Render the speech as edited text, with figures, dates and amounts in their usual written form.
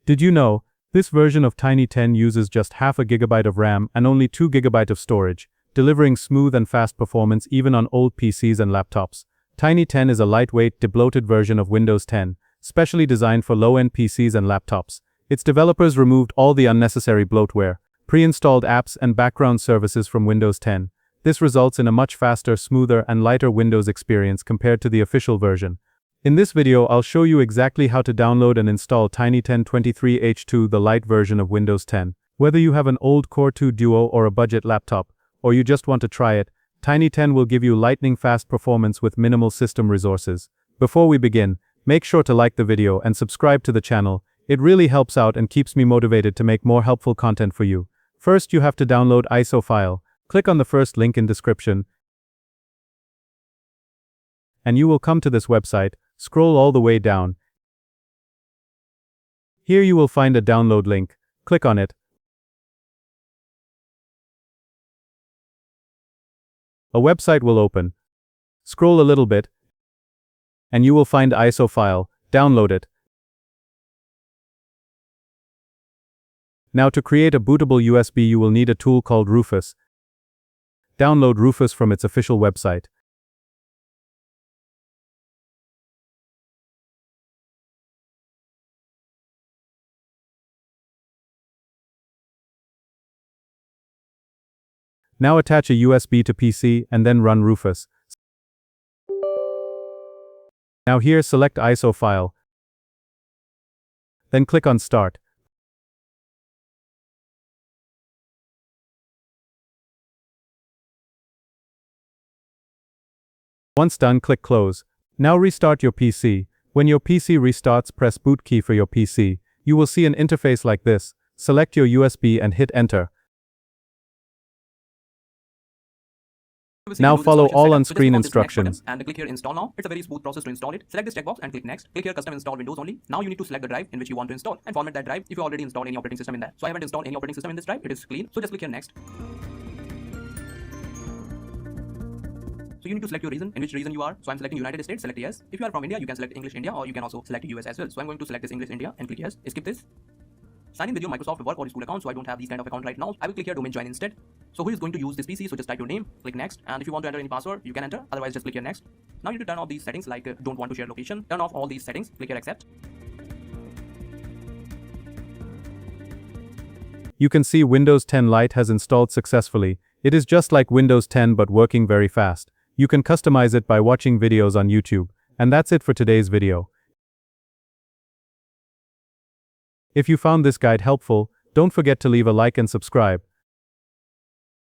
Did you know, this version of Tiny10 uses just half a gigabyte of RAM and only 2 GB of storage, delivering smooth and fast performance even on old PCs and laptops. Tiny10 is a lightweight, debloated version of Windows 10, specially designed for low-end PCs and laptops. Its developers removed all the unnecessary bloatware, pre-installed apps and background services from Windows 10. This results in a much faster, smoother and lighter Windows experience compared to the official version. In this video, I'll show you exactly how to download and install Tiny10 23H2, the light version of Windows 10. Whether you have an old Core 2 Duo or a budget laptop, or you just want to try it, Tiny10 will give you lightning-fast performance with minimal system resources. Before we begin, make sure to like the video and subscribe to the channel. It really helps out and keeps me motivated to make more helpful content for you. First, you have to download ISO file. Click on the first link in description, and you will come to this website. Scroll all the way down. Here you will find a download link. Click on it. A website will open. Scroll a little bit, and you will find ISO file. Download it. Now to create a bootable USB, you will need a tool called Rufus. Download Rufus from its official website. Now attach a USB to PC and then run Rufus. Now here select ISO file. Then click on Start. Once done, click Close. Now restart your PC. When your PC restarts, press Boot key for your PC. You will see an interface like this. Select your USB and hit Enter. Now follow all on-screen instructions. And click here Install Now. It's a very smooth process to install it. Select this checkbox and click Next. Click here Custom Install Windows Only. Now you need to select the drive in which you want to install and format that drive if you already installed any operating system in that. So I haven't installed any operating system in this drive. It is clean. So just click here Next. So you need to select your region, in which region you are. So I'm selecting United States, select yes. If you are from India, you can select English India, or you can also select US as well. So I'm going to select this English India and click yes. Skip this. Sign in with your Microsoft work or school account, so I don't have these kind of account right now. I will click here Domain Join instead. So who is going to use this PC? So just type your name, click Next, and if you want to enter any password, you can enter. Otherwise, just click here Next. Now you need to turn off these settings like don't want to share location. Turn off all these settings. Click here Accept. You can see Windows 10 Lite has installed successfully. It is just like Windows 10 but working very fast. You can customize it by watching videos on YouTube. And that's it for today's video. If you found this guide helpful, don't forget to leave a like and subscribe.